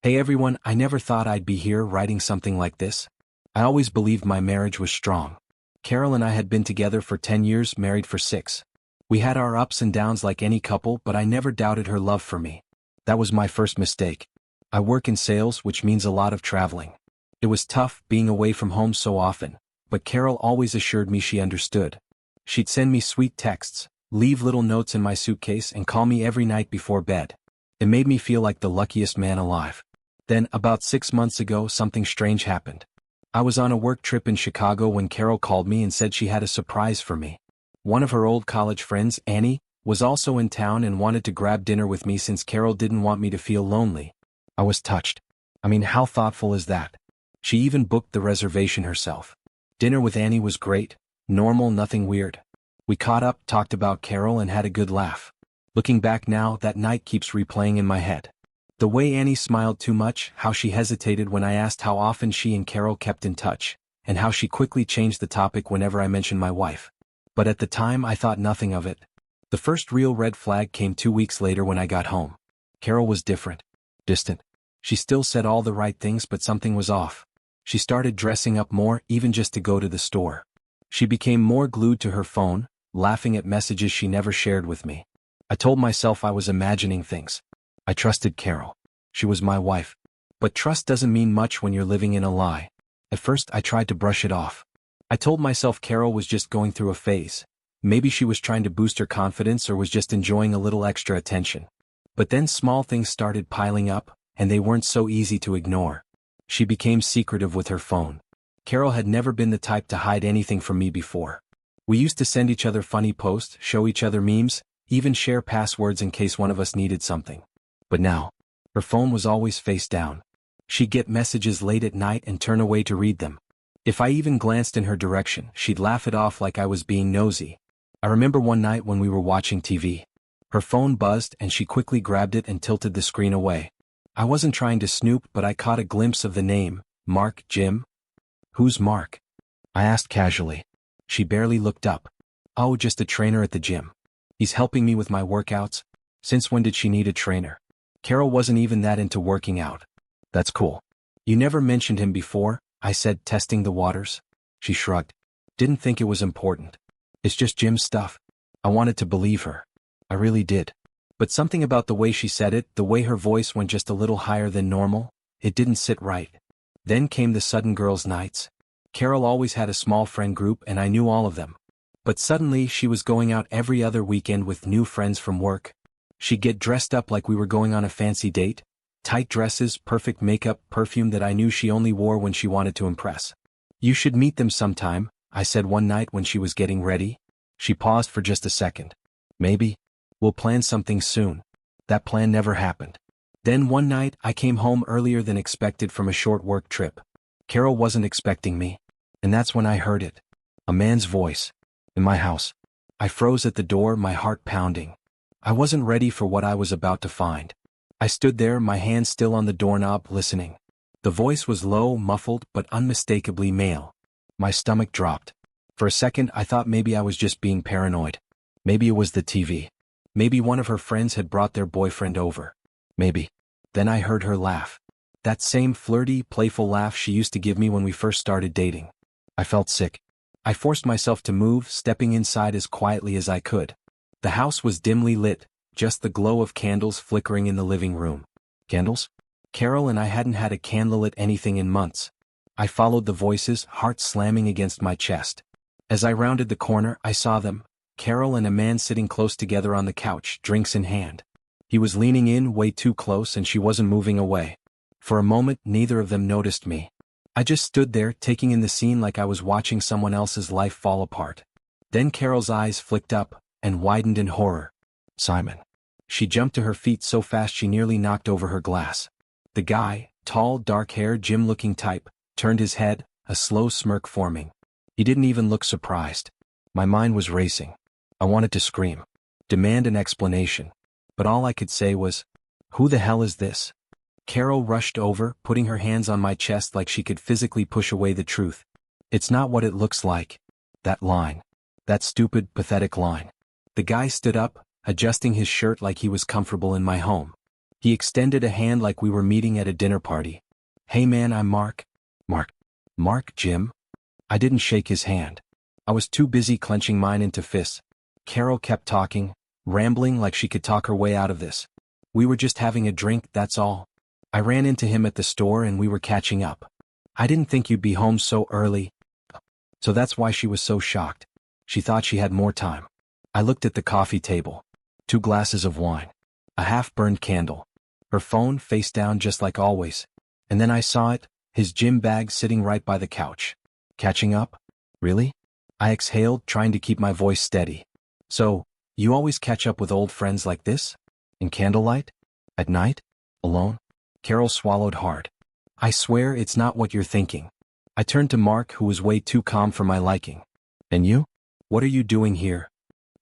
Hey everyone, I never thought I'd be here writing something like this. I always believed my marriage was strong. Carol and I had been together for 10 years, married for 6. We had our ups and downs like any couple, but I never doubted her love for me. That was my first mistake. I work in sales, which means a lot of traveling. It was tough being away from home so often, but Carol always assured me she understood. She'd send me sweet texts, leave little notes in my suitcase, and call me every night before bed. It made me feel like the luckiest man alive. Then, about 6 months ago, something strange happened. I was on a work trip in Chicago when Carol called me and said she had a surprise for me. One of her old college friends, Annie, was also in town and wanted to grab dinner with me since Carol didn't want me to feel lonely. I was touched. I mean, how thoughtful is that? She even booked the reservation herself. Dinner with Annie was great, normal, nothing weird. We caught up, talked about Carol, and had a good laugh. Looking back now, that night keeps replaying in my head. The way Annie smiled too much, how she hesitated when I asked how often she and Carol kept in touch, and how she quickly changed the topic whenever I mentioned my wife. But at the time I thought nothing of it. The first real red flag came 2 weeks later when I got home. Carol was different. Distant. She still said all the right things, but something was off. She started dressing up more, even just to go to the store. She became more glued to her phone, laughing at messages she never shared with me. I told myself I was imagining things. I trusted Carol. She was my wife. But trust doesn't mean much when you're living in a lie. At first I tried to brush it off. I told myself Carol was just going through a phase. Maybe she was trying to boost her confidence or was just enjoying a little extra attention. But then small things started piling up, and they weren't so easy to ignore. She became secretive with her phone. Carol had never been the type to hide anything from me before. We used to send each other funny posts, show each other memes, even share passwords in case one of us needed something. But now, her phone was always face down. She'd get messages late at night and turn away to read them. If I even glanced in her direction, she'd laugh it off like I was being nosy. I remember one night when we were watching TV. Her phone buzzed and she quickly grabbed it and tilted the screen away. I wasn't trying to snoop, but I caught a glimpse of the name, Mark. Jim? Who's Mark? I asked casually. She barely looked up. Oh, just a trainer at the gym. He's helping me with my workouts. Since when did she need a trainer? Carol wasn't even that into working out. That's cool. You never mentioned him before, I said, testing the waters. She shrugged. Didn't think it was important. It's just gym stuff. I wanted to believe her. I really did. But something about the way she said it, the way her voice went just a little higher than normal, it didn't sit right. Then came the sudden girls' nights. Carol always had a small friend group and I knew all of them. But suddenly she was going out every other weekend with new friends from work. She'd get dressed up like we were going on a fancy date. Tight dresses, perfect makeup, perfume that I knew she only wore when she wanted to impress. You should meet them sometime, I said one night when she was getting ready. She paused for just a second. Maybe. We'll plan something soon. That plan never happened. Then one night I came home earlier than expected from a short work trip. Carol wasn't expecting me. And that's when I heard it. A man's voice. In my house. I froze at the door, my heart pounding. I wasn't ready for what I was about to find. I stood there, my hand still on the doorknob, listening. The voice was low, muffled, but unmistakably male. My stomach dropped. For a second I thought maybe I was just being paranoid. Maybe it was the TV. Maybe one of her friends had brought their boyfriend over. Maybe. Then I heard her laugh. That same flirty, playful laugh she used to give me when we first started dating. I felt sick. I forced myself to move, stepping inside as quietly as I could. The house was dimly lit, just the glow of candles flickering in the living room. Candles? Carol and I hadn't had a candlelit anything in months. I followed the voices, heart slamming against my chest. As I rounded the corner, I saw them, Carol and a man sitting close together on the couch, drinks in hand. He was leaning in way too close and she wasn't moving away. For a moment, neither of them noticed me. I just stood there, taking in the scene like I was watching someone else's life fall apart. Then Carol's eyes flicked up and widened in horror. Simon. She jumped to her feet so fast she nearly knocked over her glass. The guy, tall, dark-haired, gym-looking type, turned his head, a slow smirk forming. He didn't even look surprised. My mind was racing. I wanted to scream, demand an explanation. But all I could say was, "Who the hell is this?" Carol rushed over, putting her hands on my chest like she could physically push away the truth. It's not what it looks like. That line. That stupid, pathetic line. The guy stood up, adjusting his shirt like he was comfortable in my home. He extended a hand like we were meeting at a dinner party. "Hey man, I'm Mark." "Mark." "Mark, Jim?" I didn't shake his hand. I was too busy clenching mine into fists. Carol kept talking, rambling like she could talk her way out of this. "We were just having a drink, that's all. I ran into him at the store and we were catching up. I didn't think you'd be home so early." So that's why she was so shocked. She thought she had more time. I looked at the coffee table. 2 glasses of wine. A half-burned candle. Her phone face down just like always. And then I saw it, his gym bag sitting right by the couch. Catching up? Really? I exhaled, trying to keep my voice steady. "So, you always catch up with old friends like this? In candlelight? At night? Alone?" Carol swallowed hard. "I swear it's not what you're thinking." I turned to Mark, who was way too calm for my liking. "And you? What are you doing here?"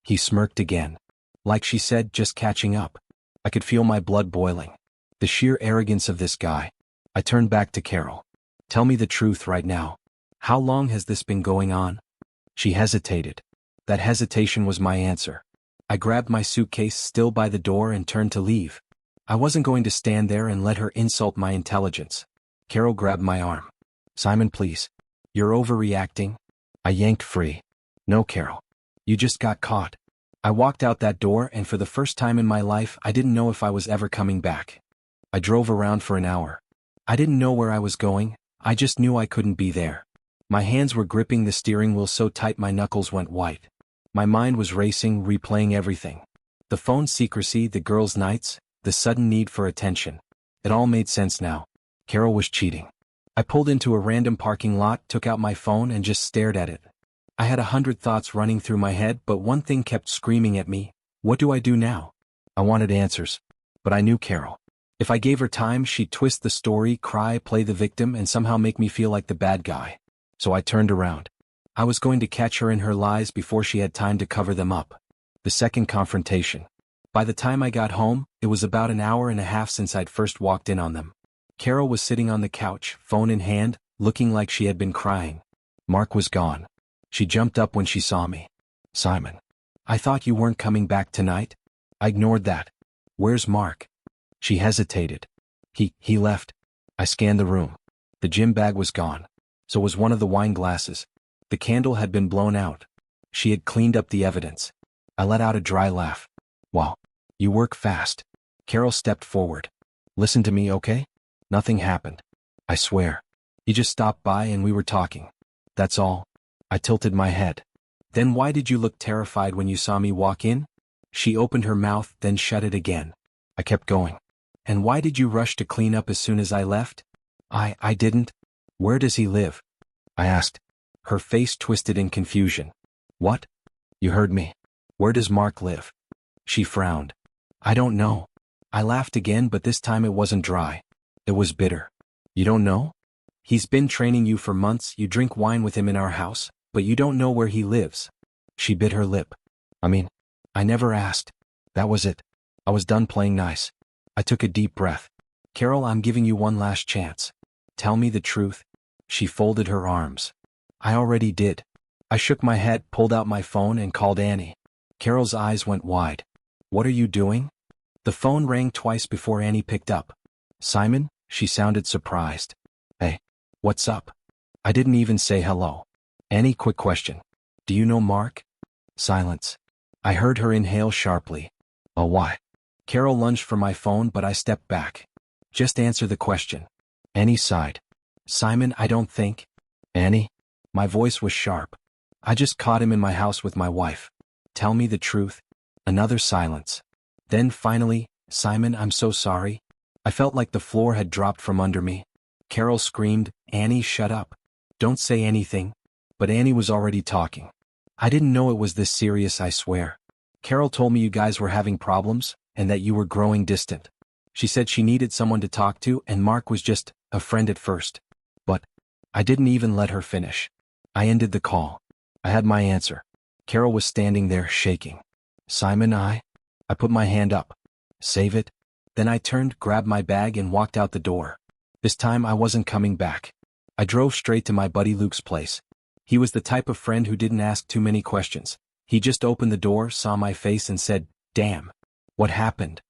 He smirked again. Like she said, just catching up. I could feel my blood boiling. The sheer arrogance of this guy. I turned back to Carol. "Tell me the truth right now. How long has this been going on?" She hesitated. That hesitation was my answer. I grabbed my suitcase still by the door and turned to leave. I wasn't going to stand there and let her insult my intelligence. Carol grabbed my arm. "Simon, please. You're overreacting." I yanked free. "No, Carol. You just got caught." I walked out that door, and for the first time in my life I didn't know if I was ever coming back. I drove around for an hour. I didn't know where I was going, I just knew I couldn't be there. My hands were gripping the steering wheel so tight my knuckles went white. My mind was racing, replaying everything. The phone secrecy, the girls' nights, the sudden need for attention. It all made sense now. Carol was cheating. I pulled into a random parking lot, took out my phone and just stared at it. I had 100 thoughts running through my head, but one thing kept screaming at me. What do I do now? I wanted answers. But I knew Carol. If I gave her time, she'd twist the story, cry, play the victim, and somehow make me feel like the bad guy. So I turned around. I was going to catch her in her lies before she had time to cover them up. The second confrontation. By the time I got home, it was about an hour and a half since I'd first walked in on them. Carol was sitting on the couch, phone in hand, looking like she had been crying. Mark was gone. She jumped up when she saw me. "Simon, I thought you weren't coming back tonight." I ignored that. "Where's Mark?" She hesitated. He left." I scanned the room. The gym bag was gone. So was one of the wine glasses. The candle had been blown out. She had cleaned up the evidence. I let out a dry laugh. "Wow, you work fast." Carol stepped forward. "Listen to me, okay? Nothing happened. I swear. You just stopped by and we were talking. That's all." I tilted my head. "Then why did you look terrified when you saw me walk in?" She opened her mouth, then shut it again. I kept going. "And why did you rush to clean up as soon as I left?" I didn't." "Where does he live?" I asked. Her face twisted in confusion. "What?" "You heard me. Where does Mark live?" She frowned. "I don't know." I laughed again, but this time it wasn't dry. It was bitter. "You don't know? He's been training you for months, you drink wine with him in our house, but you don't know where he lives." She bit her lip. I never asked. That was it. I was done playing nice. I took a deep breath. "Carol, I'm giving you one last chance. Tell me the truth." She folded her arms. "I already did." I shook my head, pulled out my phone and called Annie. Carol's eyes went wide. "What are you doing?" The phone rang twice before Annie picked up. "Simon?" She sounded surprised. "Hey, what's up?" I didn't even say hello. "Annie, quick question. Do you know Mark?" Silence. I heard her inhale sharply. "Oh, why?" Carol lunged for my phone, but I stepped back. "Just answer the question." Annie sighed. "Simon, I don't think." "Annie?" My voice was sharp. "I just caught him in my house with my wife. Tell me the truth." Another silence. Then finally, "Simon, I'm so sorry." I felt like the floor had dropped from under me. Carol screamed, "Annie, shut up. Don't say anything." But Annie was already talking. "I didn't know it was this serious, I swear. Carol told me you guys were having problems, and that you were growing distant. She said she needed someone to talk to, and Mark was just a friend at first. But I didn't even let her finish. I ended the call. I had my answer. Carol was standing there, shaking. "Simon, I put my hand up. "Save it." Then I turned, grabbed my bag and walked out the door. This time I wasn't coming back. I drove straight to my buddy Luke's place. He was the type of friend who didn't ask too many questions. He just opened the door, saw my face and said, "Damn. What happened?"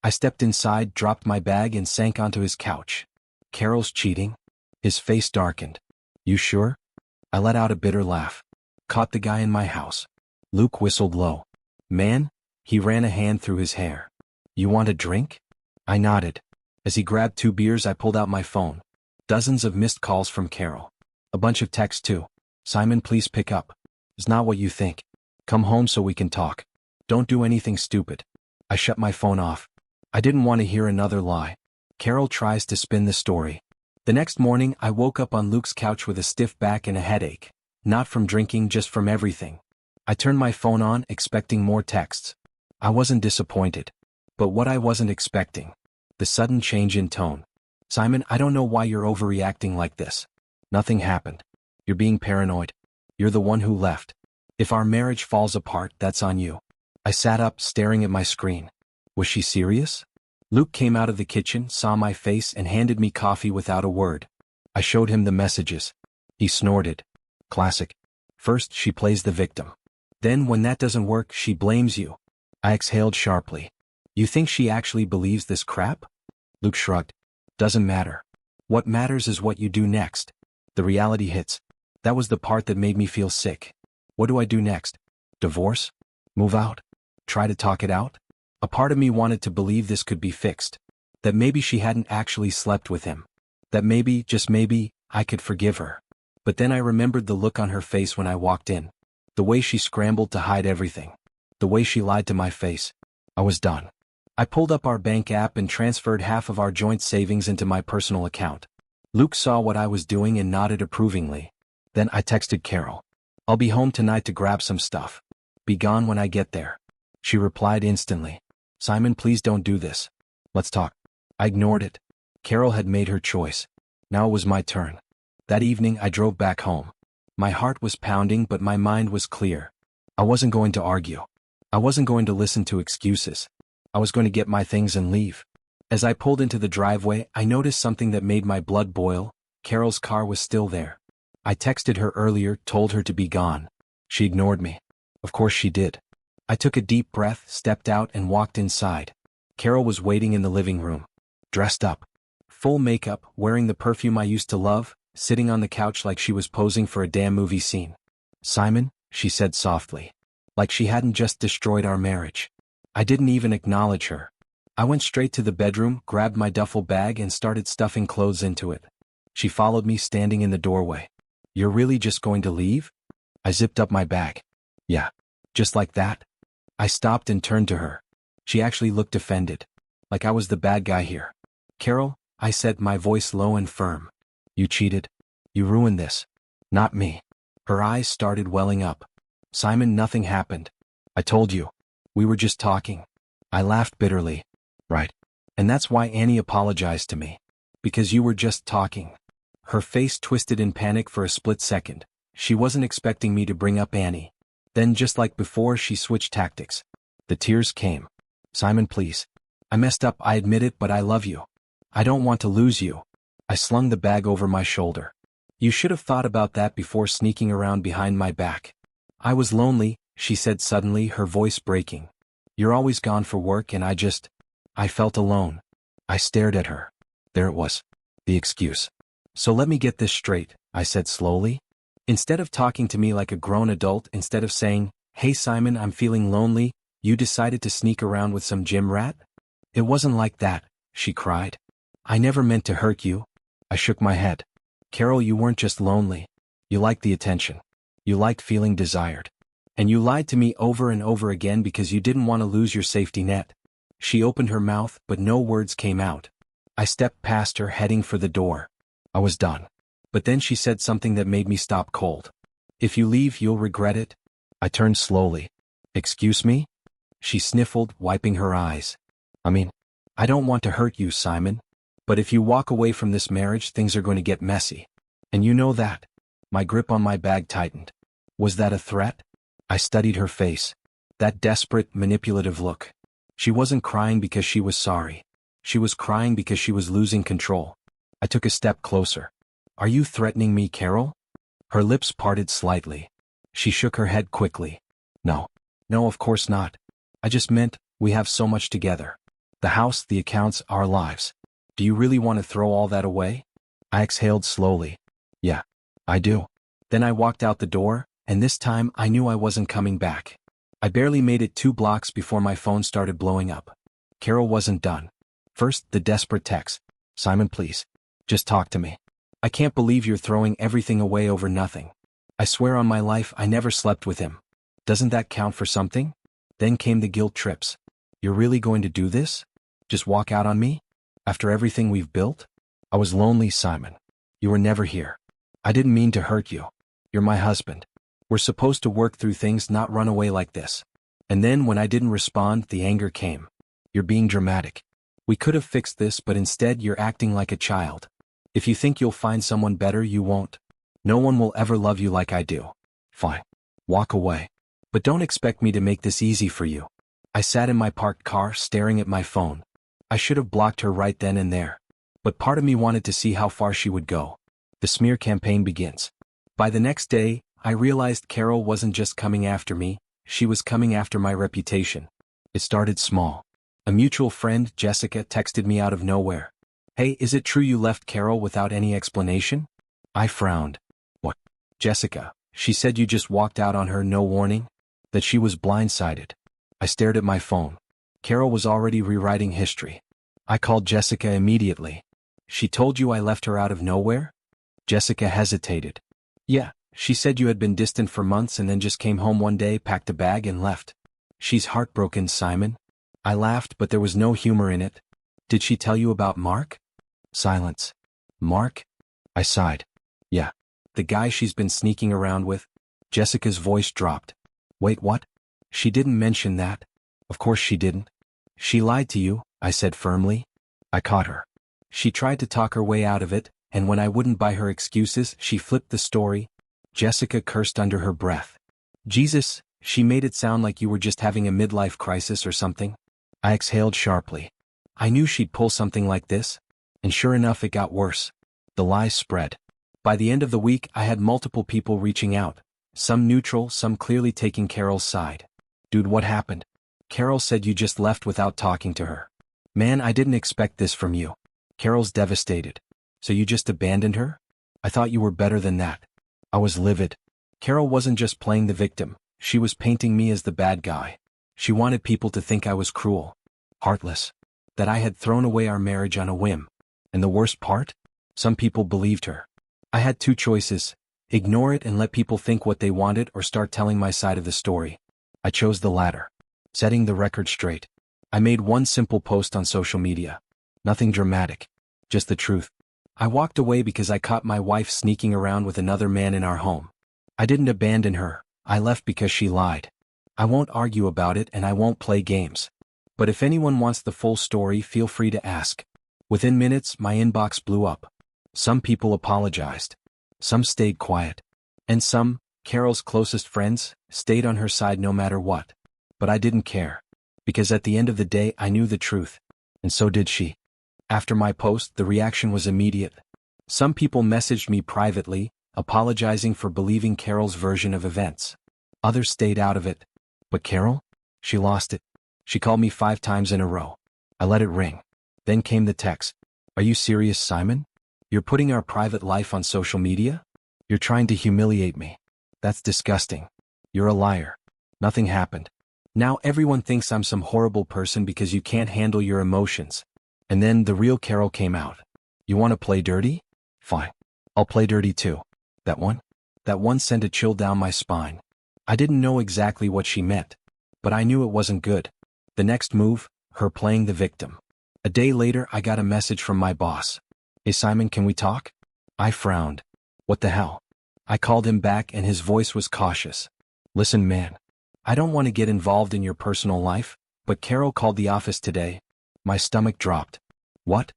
I stepped inside, dropped my bag, and sank onto his couch. Carol's cheating? His face darkened. You sure? I let out a bitter laugh. Caught the guy in my house. Luke whistled low. Man? He ran a hand through his hair. You want a drink? I nodded. As he grabbed 2 beers, I pulled out my phone. Dozens of missed calls from Carol. A bunch of texts too. Simon, please pick up. It's not what you think. Come home so we can talk. Don't do anything stupid. I shut my phone off. I didn't want to hear another lie. Carol tries to spin the story. The next morning, I woke up on Luke's couch with a stiff back and a headache. Not from drinking, just from everything. I turned my phone on, expecting more texts. I wasn't disappointed. But what I wasn't expecting. The sudden change in tone. Simon, I don't know why you're overreacting like this. Nothing happened. You're being paranoid. You're the one who left. If our marriage falls apart, that's on you. I sat up, staring at my screen. Was she serious? Luke came out of the kitchen, saw my face, and handed me coffee without a word. I showed him the messages. He snorted. Classic. First, she plays the victim. Then, when that doesn't work, she blames you. I exhaled sharply. You think she actually believes this crap? Luke shrugged. Doesn't matter. What matters is what you do next. The reality hits. That was the part that made me feel sick. What do I do next? Divorce? Move out? Try to talk it out? A part of me wanted to believe this could be fixed. That maybe she hadn't actually slept with him. That maybe, just maybe, I could forgive her. But then I remembered the look on her face when I walked in. The way she scrambled to hide everything. The way she lied to my face. I was done. I pulled up our bank app and transferred half of our joint savings into my personal account. Luke saw what I was doing and nodded approvingly. Then I texted Carol. I'll be home tonight to grab some stuff. Be gone when I get there. She replied instantly. Simon, please don't do this. Let's talk. I ignored it. Carol had made her choice. Now it was my turn. That evening I drove back home. My heart was pounding, but my mind was clear. I wasn't going to argue. I wasn't going to listen to excuses. I was going to get my things and leave. As I pulled into the driveway, I noticed something that made my blood boil. Carol's car was still there. I texted her earlier, told her to be gone. She ignored me. Of course she did. I took a deep breath, stepped out, and walked inside. Carol was waiting in the living room. Dressed up. Full makeup, wearing the perfume I used to love, sitting on the couch like she was posing for a damn movie scene. Simon, she said softly. Like she hadn't just destroyed our marriage. I didn't even acknowledge her. I went straight to the bedroom, grabbed my duffel bag, and started stuffing clothes into it. She followed me, standing in the doorway. You're really just going to leave? I zipped up my bag. Yeah. Just like that? I stopped and turned to her. She actually looked offended. Like I was the bad guy here. Carol, I said, my voice low and firm. You cheated. You ruined this. Not me. Her eyes started welling up. Simon, nothing happened. I told you. We were just talking. I laughed bitterly. Right. And that's why Annie apologized to me. Because you were just talking. Her face twisted in panic for a split second. She wasn't expecting me to bring up Annie. Then, just like before, she switched tactics. The tears came. Simon, please. I messed up, I admit it, but I love you. I don't want to lose you. I slung the bag over my shoulder. You should have thought about that before sneaking around behind my back. I was lonely, she said suddenly, her voice breaking. You're always gone for work and I felt alone. I stared at her. There it was. The excuse. So let me get this straight, I said slowly. Instead of talking to me like a grown adult, instead of saying, hey Simon, I'm feeling lonely, you decided to sneak around with some gym rat? It wasn't like that, she cried. I never meant to hurt you. I shook my head. Carol, you weren't just lonely. You liked the attention. You liked feeling desired. And you lied to me over and over again because you didn't want to lose your safety net. She opened her mouth, but no words came out. I stepped past her, heading for the door. I was done. But then she said something that made me stop cold. If you leave, you'll regret it. I turned slowly. Excuse me? She sniffled, wiping her eyes. I don't want to hurt you, Simon. But if you walk away from this marriage, things are going to get messy. And you know that. My grip on my bag tightened. Was that a threat? I studied her face. That desperate, manipulative look. She wasn't crying because she was sorry. She was crying because she was losing control. I took a step closer. Are you threatening me, Carol? Her lips parted slightly. She shook her head quickly. No. No, of course not. I just meant, we have so much together. The house, the accounts, our lives. Do you really want to throw all that away? I exhaled slowly. Yeah, I do. Then I walked out the door, and this time I knew I wasn't coming back. I barely made it 2 blocks before my phone started blowing up. Carol wasn't done. First, the desperate text. Simon, please. Just talk to me. I can't believe you're throwing everything away over nothing. I swear on my life I never slept with him. Doesn't that count for something? Then came the guilt trips. You're really going to do this? Just walk out on me? After everything we've built? I was lonely, Simon. You were never here. I didn't mean to hurt you. You're my husband. We're supposed to work through things, not run away like this. And then when I didn't respond, the anger came. You're being dramatic. We could have fixed this, but instead you're acting like a child. If you think you'll find someone better, you won't. No one will ever love you like I do. Fine. Walk away. But don't expect me to make this easy for you. I sat in my parked car, staring at my phone. I should have blocked her right then and there. But part of me wanted to see how far she would go. The smear campaign begins. By the next day, I realized Carol wasn't just coming after me, she was coming after my reputation. It started small. A mutual friend, Jessica, texted me out of nowhere. Hey, is it true you left Carol without any explanation? I frowned. What? Jessica, she said you just walked out on her, no warning? That she was blindsided. I stared at my phone. Carol was already rewriting history. I called Jessica immediately. She told you I left her out of nowhere? Jessica hesitated. Yeah, she said you had been distant for months and then just came home one day, packed a bag and left. She's heartbroken, Simon. I laughed, but there was no humor in it. Did she tell you about Mark? Silence. Mark? I sighed. Yeah. The guy she's been sneaking around with? Jessica's voice dropped. Wait, what? She didn't mention that. Of course she didn't. She lied to you, I said firmly. I caught her. She tried to talk her way out of it, and when I wouldn't buy her excuses, she flipped the story. Jessica cursed under her breath. Jesus, she made it sound like you were just having a midlife crisis or something. I exhaled sharply. I knew she'd pull something like this. And sure enough, it got worse. The lies spread. By the end of the week, I had multiple people reaching out. Some neutral, some clearly taking Carol's side. Dude, what happened? Carol said you just left without talking to her. Man, I didn't expect this from you. Carol's devastated. So you just abandoned her? I thought you were better than that. I was livid. Carol wasn't just playing the victim. She was painting me as the bad guy. She wanted people to think I was cruel. Heartless. That I had thrown away our marriage on a whim. And the worst part? Some people believed her. I had 2 choices. Ignore it and let people think what they wanted, or start telling my side of the story. I chose the latter. Setting the record straight. I made one simple post on social media. Nothing dramatic. Just the truth. I walked away because I caught my wife sneaking around with another man in our home. I didn't abandon her. I left because she lied. I won't argue about it and I won't play games. But if anyone wants the full story, feel free to ask. Within minutes, my inbox blew up. Some people apologized. Some stayed quiet. And some, Carol's closest friends, stayed on her side no matter what. But I didn't care. Because at the end of the day, I knew the truth. And so did she. After my post, the reaction was immediate. Some people messaged me privately, apologizing for believing Carol's version of events. Others stayed out of it. But Carol? She lost it. She called me 5 times in a row. I let it ring. Then came the text. Are you serious, Simon? You're putting our private life on social media? You're trying to humiliate me. That's disgusting. You're a liar. Nothing happened. Now everyone thinks I'm some horrible person because you can't handle your emotions. And then the real Carol came out. You want to play dirty? Fine. I'll play dirty too. That one? That one sent a chill down my spine. I didn't know exactly what she meant. But I knew it wasn't good. The next move, her playing the victim. A day later, I got a message from my boss. Hey Simon, can we talk? I frowned. What the hell? I called him back and his voice was cautious. Listen, man. I don't want to get involved in your personal life, but Carol called the office today. My stomach dropped. What?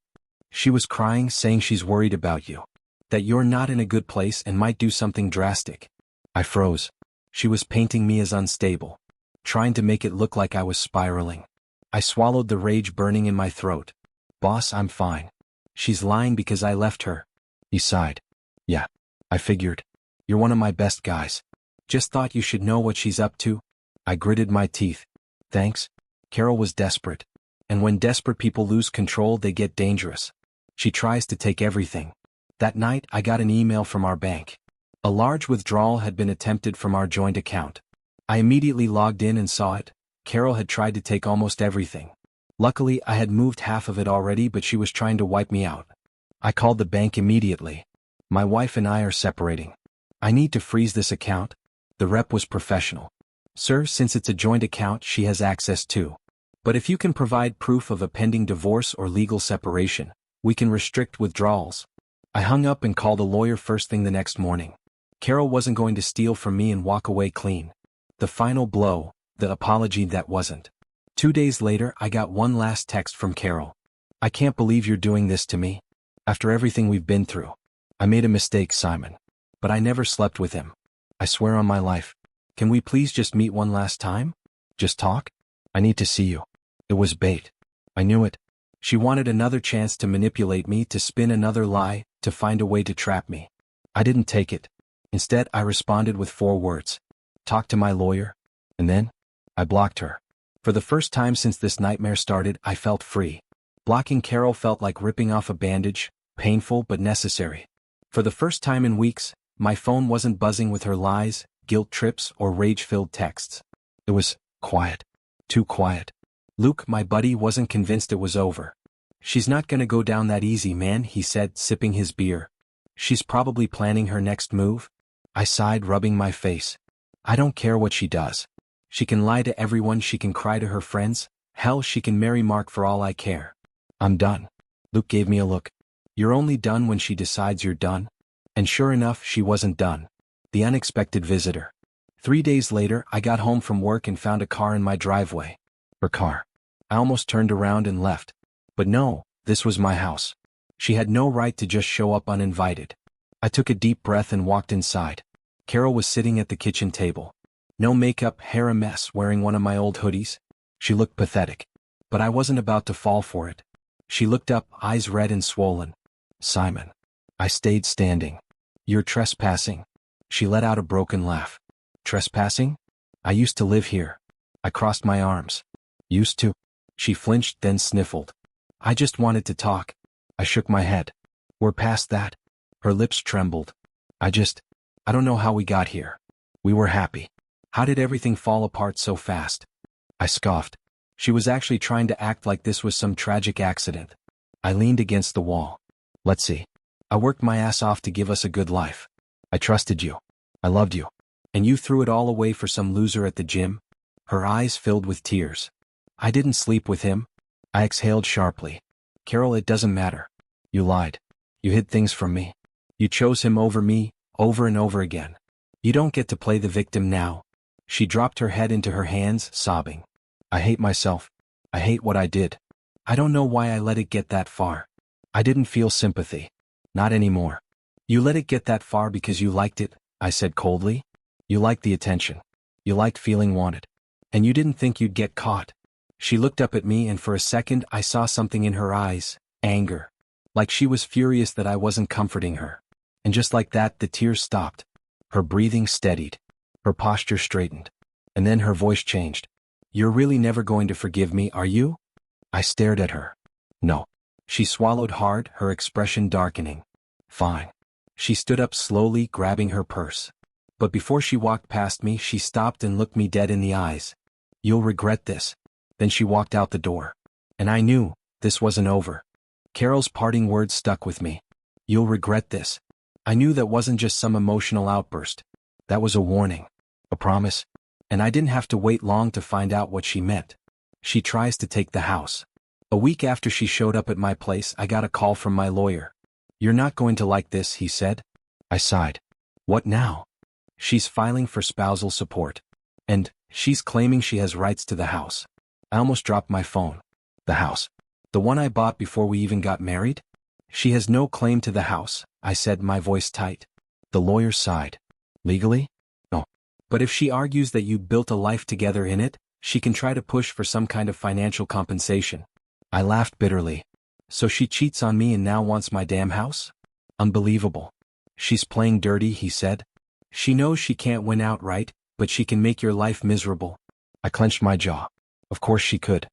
She was crying, saying she's worried about you. That you're not in a good place and might do something drastic. I froze. She was painting me as unstable. Trying to make it look like I was spiraling. I swallowed the rage burning in my throat. Boss, I'm fine. She's lying because I left her. He sighed. Yeah, I figured. You're one of my best guys. Just thought you should know what she's up to. I gritted my teeth. Thanks. Carol was desperate. And when desperate people lose control, they get dangerous. She tries to take everything. That night, I got an email from our bank. A large withdrawal had been attempted from our joint account. I immediately logged in and saw it. Carol had tried to take almost everything. Luckily, I had moved half of it already, but she was trying to wipe me out. I called the bank immediately. My wife and I are separating. I need to freeze this account. The rep was professional. Sir, since it's a joint account, she has access to. But if you can provide proof of a pending divorce or legal separation, we can restrict withdrawals. I hung up and called a lawyer first thing the next morning. Carol wasn't going to steal from me and walk away clean. The final blow, the apology that wasn't. 2 days later, I got one last text from Carol. I can't believe you're doing this to me. After everything we've been through. I made a mistake, Simon. But I never slept with him. I swear on my life. Can we please just meet one last time? Just talk? I need to see you. It was bait. I knew it. She wanted another chance to manipulate me, to spin another lie, to find a way to trap me. I didn't take it. Instead, I responded with 4 words. Talk to my lawyer. And then, I blocked her. For the first time since this nightmare started, I felt free. Blocking Carol felt like ripping off a bandage, painful but necessary. For the first time in weeks, my phone wasn't buzzing with her lies, guilt trips, or rage-filled texts. It was quiet. Too quiet. Luke, my buddy, wasn't convinced it was over. She's not gonna go down that easy, man, he said, sipping his beer. She's probably planning her next move. I sighed, rubbing my face. I don't care what she does. She can lie to everyone, she can cry to her friends. Hell, she can marry Mark for all I care. I'm done. Luke gave me a look. You're only done when she decides you're done. And sure enough, she wasn't done. The unexpected visitor. 3 days later, I got home from work and found a car in my driveway. Her car. I almost turned around and left. But no, this was my house. She had no right to just show up uninvited. I took a deep breath and walked inside. Carol was sitting at the kitchen table. No makeup, hair a mess, wearing one of my old hoodies. She looked pathetic. But I wasn't about to fall for it. She looked up, eyes red and swollen. Simon. I stayed standing. You're trespassing. She let out a broken laugh. Trespassing? I used to live here. I crossed my arms. Used to? She flinched, then sniffled. I just wanted to talk. I shook my head. We're past that. Her lips trembled. I don't know how we got here. We were happy. How did everything fall apart so fast? I scoffed. She was actually trying to act like this was some tragic accident. I leaned against the wall. Let's see. I worked my ass off to give us a good life. I trusted you. I loved you. And you threw it all away for some loser at the gym? Her eyes filled with tears. I didn't sleep with him. I exhaled sharply. Carol, it doesn't matter. You lied. You hid things from me. You chose him over me, over and over again. You don't get to play the victim now. She dropped her head into her hands, sobbing. I hate myself. I hate what I did. I don't know why I let it get that far. I didn't feel sympathy. Not anymore. You let it get that far because you liked it, I said coldly. You liked the attention. You liked feeling wanted. And you didn't think you'd get caught. She looked up at me and for a second I saw something in her eyes, anger. Like she was furious that I wasn't comforting her. And just like that, the tears stopped. Her breathing steadied. Her posture straightened. And then her voice changed. You're really never going to forgive me, are you? I stared at her. No. She swallowed hard, her expression darkening. Fine. She stood up slowly, grabbing her purse. But before she walked past me, she stopped and looked me dead in the eyes. You'll regret this. Then she walked out the door. And I knew, this wasn't over. Carol's parting words stuck with me. You'll regret this. I knew that wasn't just some emotional outburst. That was a warning. A promise. And I didn't have to wait long to find out what she meant. She tries to take the house. A week after she showed up at my place, I got a call from my lawyer. You're not going to like this, he said. I sighed. What now? She's filing for spousal support. And she's claiming she has rights to the house. I almost dropped my phone. The house. The one I bought before we even got married? She has no claim to the house, I said, my voice tight. The lawyer sighed. Legally? No. But if she argues that you built a life together in it, she can try to push for some kind of financial compensation. I laughed bitterly. So she cheats on me and now wants my damn house? Unbelievable. She's playing dirty, he said. She knows she can't win outright, but she can make your life miserable. I clenched my jaw. Of course she could.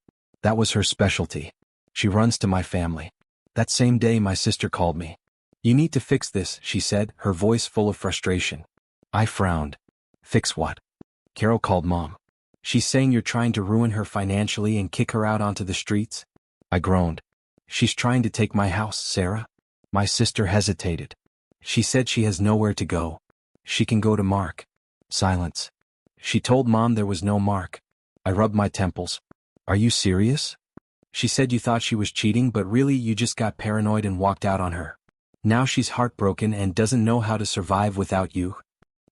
That was her specialty. She runs to my family. That same day my sister called me. You need to fix this, she said, her voice full of frustration. I frowned. Fix what? Carol called Mom. She's saying you're trying to ruin her financially and kick her out onto the streets? I groaned. She's trying to take my house, Sarah. My sister hesitated. She said she has nowhere to go. She can go to Mark. Silence. She told Mom there was no Mark. I rubbed my temples. Are you serious? She said you thought she was cheating, but really you just got paranoid and walked out on her. Now she's heartbroken and doesn't know how to survive without you.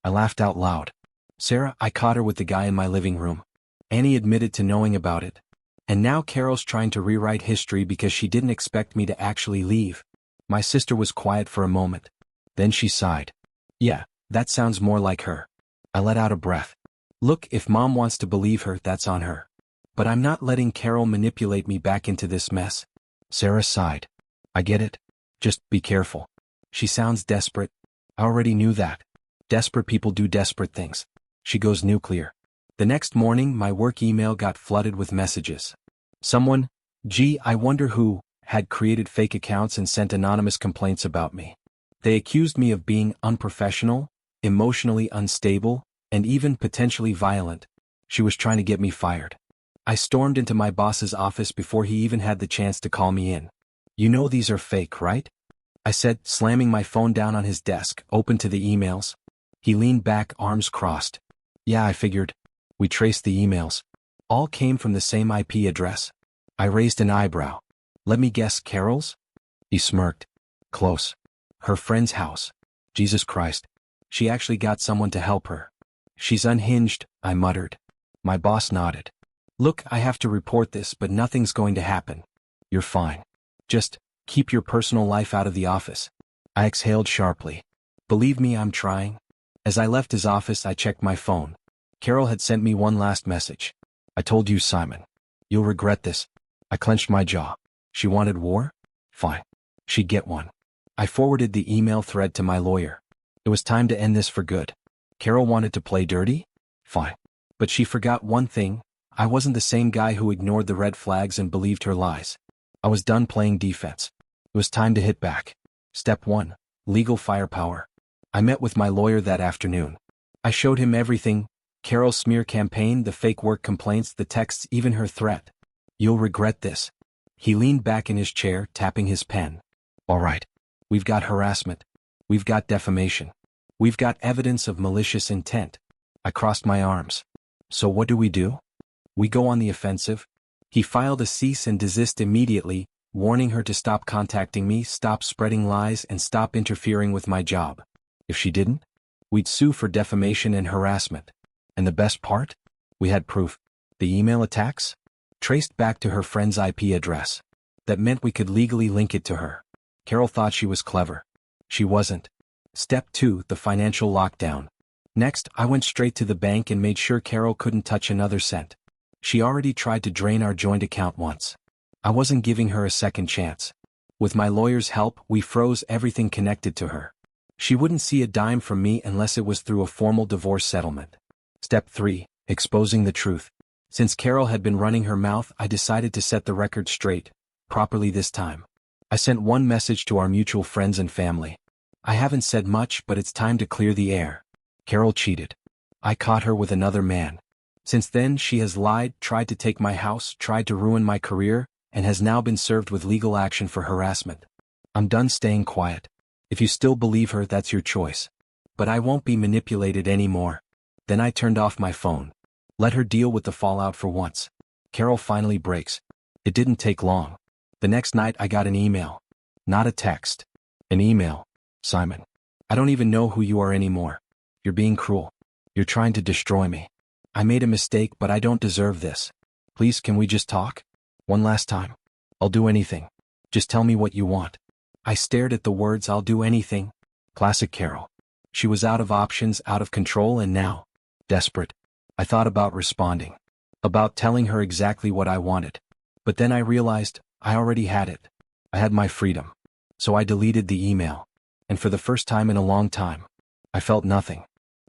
I laughed out loud. Sarah, I caught her with the guy in my living room. Annie admitted to knowing about it. And now Carol's trying to rewrite history because she didn't expect me to actually leave. My sister was quiet for a moment. Then she sighed. Yeah, that sounds more like her. I let out a breath. Look, if Mom wants to believe her, that's on her. But I'm not letting Carol manipulate me back into this mess. Sarah sighed. I get it. Just be careful. She sounds desperate. I already knew that. Desperate people do desperate things. She goes nuclear. The next morning, my work email got flooded with messages. Someone, I wonder who, had created fake accounts and sent anonymous complaints about me. They accused me of being unprofessional, emotionally unstable, and even potentially violent. She was trying to get me fired. I stormed into my boss's office before he even had the chance to call me in. You know these are fake, right? I said, slamming my phone down on his desk, open to the emails. He leaned back, arms crossed. Yeah, I figured. We traced the emails. All came from the same IP address. I raised an eyebrow. Let me guess, Carol's? He smirked. Close. Her friend's house. Jesus Christ. She actually got someone to help her. She's unhinged, I muttered. My boss nodded. Look, I have to report this, but nothing's going to happen. You're fine. Just keep your personal life out of the office. I exhaled sharply. Believe me, I'm trying. As I left his office, I checked my phone. Carol had sent me one last message. I told you, Simon. You'll regret this. I clenched my jaw. She wanted war? Fine. She'd get one. I forwarded the email thread to my lawyer. It was time to end this for good. Carol wanted to play dirty? Fine. But she forgot one thing. I wasn't the same guy who ignored the red flags and believed her lies. I was done playing defense. It was time to hit back. Step 1. Legal firepower. I met with my lawyer that afternoon. I showed him everything. Carol's smear campaign, the fake work complaints, the texts, even her threat. You'll regret this. He leaned back in his chair, tapping his pen. All right. We've got harassment. We've got defamation. We've got evidence of malicious intent. I crossed my arms. So what do? We go on the offensive. He filed a cease and desist immediately, warning her to stop contacting me, stop spreading lies, and stop interfering with my job. If she didn't, we'd sue for defamation and harassment. And the best part? We had proof. The email attacks? Traced back to her friend's IP address. That meant we could legally link it to her. Carol thought she was clever. She wasn't. Step 2, the financial lockdown. Next, I went straight to the bank and made sure Carol couldn't touch another cent. She already tried to drain our joint account once. I wasn't giving her a second chance. With my lawyer's help, we froze everything connected to her. She wouldn't see a dime from me unless it was through a formal divorce settlement. Step 3, exposing the truth. Since Carol had been running her mouth, I decided to set the record straight, properly this time. I sent one message to our mutual friends and family. I haven't said much, but it's time to clear the air. Carol cheated. I caught her with another man. Since then, she has lied, tried to take my house, tried to ruin my career, and has now been served with legal action for harassment. I'm done staying quiet. If you still believe her, that's your choice. But I won't be manipulated anymore. Then I turned off my phone. Let her deal with the fallout for once. Carol finally breaks. It didn't take long. The next night I got an email. Not a text. An email. Simon. I don't even know who you are anymore. You're being cruel. You're trying to destroy me. I made a mistake, but I don't deserve this. Please, can we just talk? One last time. I'll do anything. Just tell me what you want. I stared at the words, I'll do anything. Classic Carol. She was out of options, out of control, and now, desperate. I thought about responding. About telling her exactly what I wanted. But then I realized, I already had it. I had my freedom. So I deleted the email. And for the first time in a long time, I felt nothing.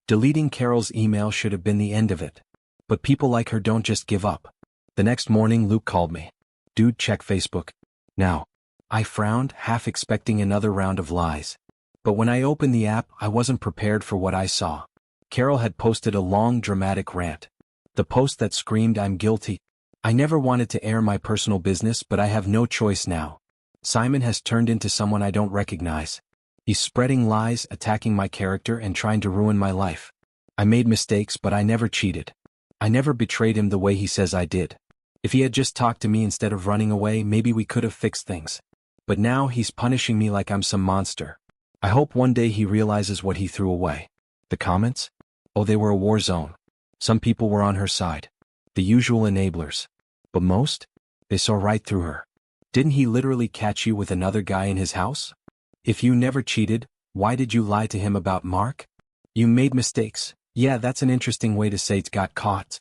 Deleting Carol's email should have been the end of it. But people like her don't just give up. The next morning Luke called me. Dude, check Facebook. Now. I frowned, half expecting another round of lies. But when I opened the app, I wasn't prepared for what I saw. Carol had posted a long, dramatic rant. The post that screamed, "I'm guilty." I never wanted to air my personal business, but I have no choice now. Simon has turned into someone I don't recognize. He's spreading lies, attacking my character, and trying to ruin my life. I made mistakes, but I never cheated. I never betrayed him the way he says I did. If he had just talked to me instead of running away, maybe we could have fixed things. But now he's punishing me like I'm some monster. I hope one day he realizes what he threw away. The comments? Oh, they were a war zone. Some people were on her side. The usual enablers. But most? They saw right through her. Didn't he literally catch you with another guy in his house? If you never cheated, why did you lie to him about Mark? You made mistakes. Yeah, that's an interesting way to say it got caught.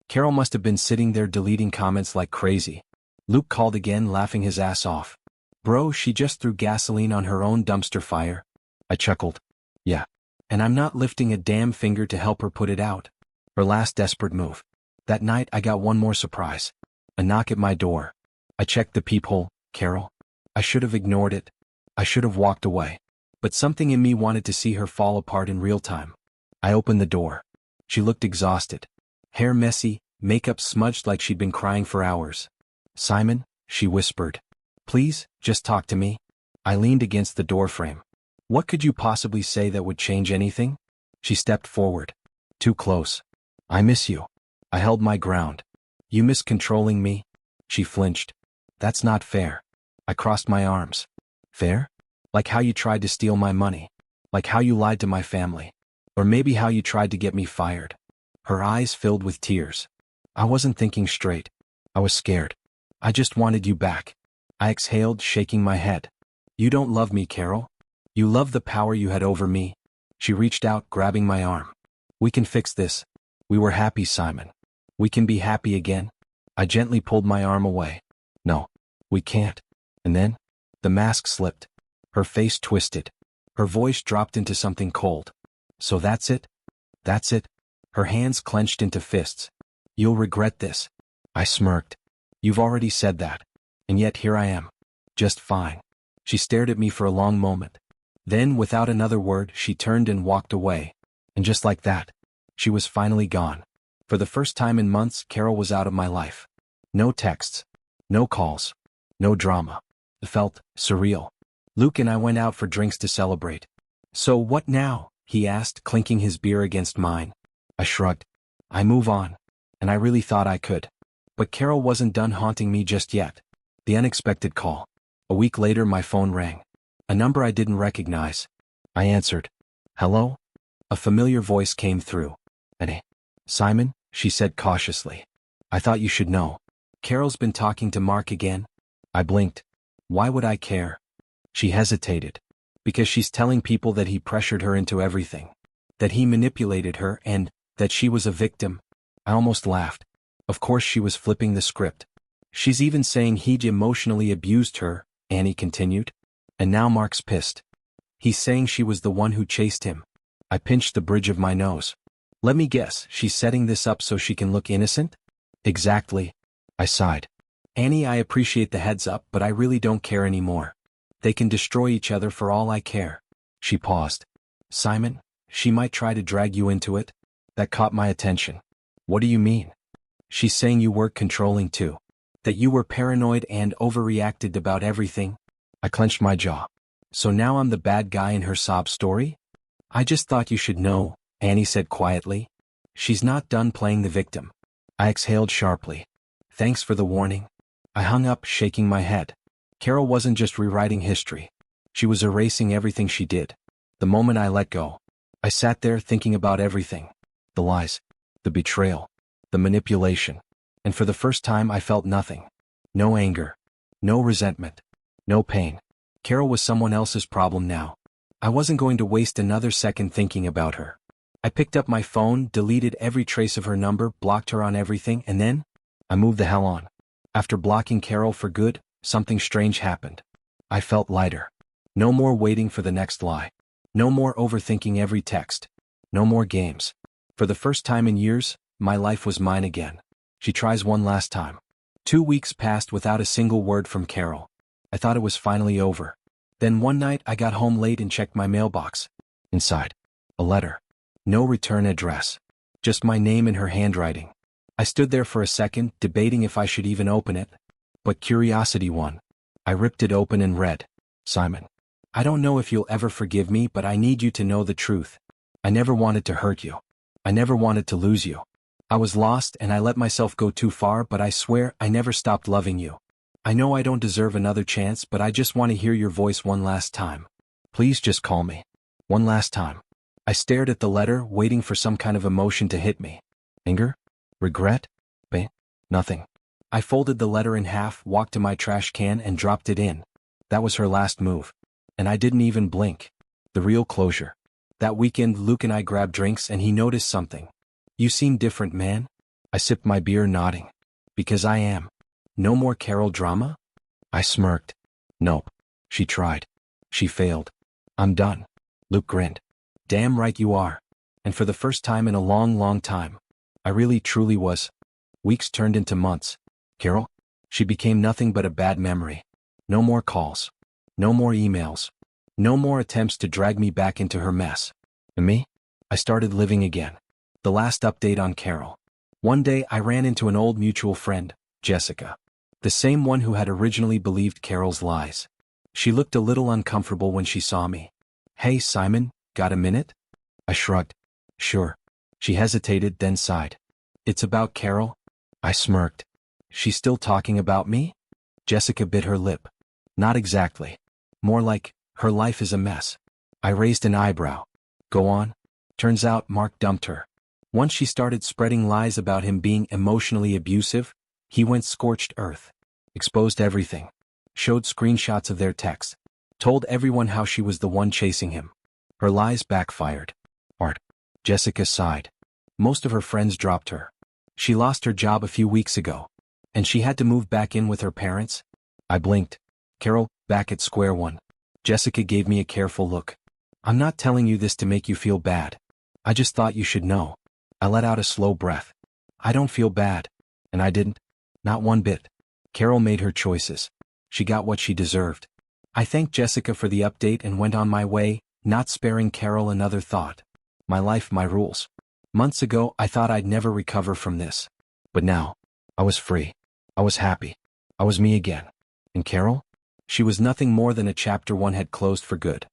Carol must have been sitting there deleting comments like crazy. Luke called again, laughing his ass off. Bro, she just threw gasoline on her own dumpster fire. I chuckled. Yeah. And I'm not lifting a damn finger to help her put it out. Her last desperate move. That night I got one more surprise. A knock at my door. I checked the peephole. Carol. I should have ignored it. I should have walked away. But something in me wanted to see her fall apart in real time. I opened the door. She looked exhausted. Hair messy, makeup smudged like she'd been crying for hours. Simon, she whispered. Please, just talk to me. I leaned against the doorframe. What could you possibly say that would change anything? She stepped forward. Too close. I miss you. I held my ground. You miss controlling me? She flinched. That's not fair. I crossed my arms. Fair? Like how you tried to steal my money. Like how you lied to my family. Or maybe how you tried to get me fired. Her eyes filled with tears. I wasn't thinking straight. I was scared. I just wanted you back. I exhaled, shaking my head. You don't love me, Carol. You love the power you had over me. She reached out, grabbing my arm. We can fix this. We were happy, Simon. We can be happy again. I gently pulled my arm away. No, we can't. And then, the mask slipped. Her face twisted. Her voice dropped into something cold. So that's it? That's it? Her hands clenched into fists. You'll regret this. I smirked. You've already said that. And yet here I am. Just fine. She stared at me for a long moment. Then, without another word, she turned and walked away. And just like that, she was finally gone. For the first time in months, Carol was out of my life. No texts. No calls. No drama. It felt surreal. Luke and I went out for drinks to celebrate. So what now? He asked, clinking his beer against mine. I shrugged. I move on. And I really thought I could. But Carol wasn't done haunting me just yet. The unexpected call. A week later my phone rang. A number I didn't recognize. I answered. Hello? A familiar voice came through. Hey, Simon, she said cautiously. I thought you should know. Carol's been talking to Mark again. I blinked. Why would I care? She hesitated. Because she's telling people that he pressured her into everything. That he manipulated her and that she was a victim. I almost laughed. Of course she was flipping the script. She's even saying he'd emotionally abused her, Annie continued. And now Mark's pissed. He's saying she was the one who chased him. I pinched the bridge of my nose. Let me guess, she's setting this up so she can look innocent? Exactly. I sighed. Annie, I appreciate the heads up, but I really don't care anymore. They can destroy each other for all I care. She paused. Simon, she might try to drag you into it. That caught my attention. What do you mean? She's saying you were controlling too. That you were paranoid and overreacted about everything. I clenched my jaw. So now I'm the bad guy in her sob story? I just thought you should know, Annie said quietly. She's not done playing the victim. I exhaled sharply. Thanks for the warning. I hung up, shaking my head. Carol wasn't just rewriting history. She was erasing everything she did. The moment I let go, I sat there thinking about everything. The lies, the betrayal, the manipulation. And for the first time I felt nothing. No anger. No resentment. No pain. Carol was someone else's problem now. I wasn't going to waste another second thinking about her. I picked up my phone, deleted every trace of her number, blocked her on everything, and then I moved the hell on. After blocking Carol for good, something strange happened. I felt lighter. No more waiting for the next lie. No more overthinking every text. No more games. For the first time in years, my life was mine again. She tries one last time. 2 weeks passed without a single word from Carol. I thought it was finally over. Then one night I got home late and checked my mailbox. Inside, a letter. No return address. Just my name in her handwriting. I stood there for a second, debating if I should even open it. But curiosity won. I ripped it open and read, "Simon, I don't know if you'll ever forgive me, but I need you to know the truth. I never wanted to hurt you. I never wanted to lose you. I was lost and I let myself go too far, but I swear I never stopped loving you. I know I don't deserve another chance, but I just want to hear your voice one last time. Please just call me. One last time." I stared at the letter, waiting for some kind of emotion to hit me. Anger? Regret? Pain? Nothing. I folded the letter in half, walked to my trash can and dropped it in. That was her last move. And I didn't even blink. The real closure. That weekend Luke and I grabbed drinks and he noticed something. "You seem different, man." I sipped my beer, nodding. "Because I am." "No more Carol drama?" I smirked. "Nope." She tried. She failed. "I'm done." Luke grinned. "Damn right you are." And for the first time in a long, long time, I really truly was. Weeks turned into months. Carol? She became nothing but a bad memory. No more calls. No more emails. No more attempts to drag me back into her mess. And me? I started living again. The last update on Carol. One day I ran into an old mutual friend, Jessica. The same one who had originally believed Carol's lies. She looked a little uncomfortable when she saw me. "Hey Simon, got a minute?" I shrugged. "Sure." She hesitated, then sighed. "It's about Carol?" I smirked. "She's still talking about me?" Jessica bit her lip. "Not exactly. More like, her life is a mess." I raised an eyebrow. "Go on." "Turns out Mark dumped her. Once she started spreading lies about him being emotionally abusive, he went scorched earth. Exposed everything. Showed screenshots of their texts. Told everyone how she was the one chasing him. Her lies backfired." Art. Jessica sighed. "Most of her friends dropped her. She lost her job a few weeks ago. And she had to move back in with her parents." I blinked. "Carol, back at square one." Jessica gave me a careful look. "I'm not telling you this to make you feel bad. I just thought you should know." I let out a slow breath. "I don't feel bad." And I didn't. Not one bit. Carol made her choices. She got what she deserved. I thanked Jessica for the update and went on my way, not sparing Carol another thought. My life, my rules. Months ago, I thought I'd never recover from this. But now, I was free. I was happy. I was me again. And Carol? She was nothing more than a chapter one had closed for good.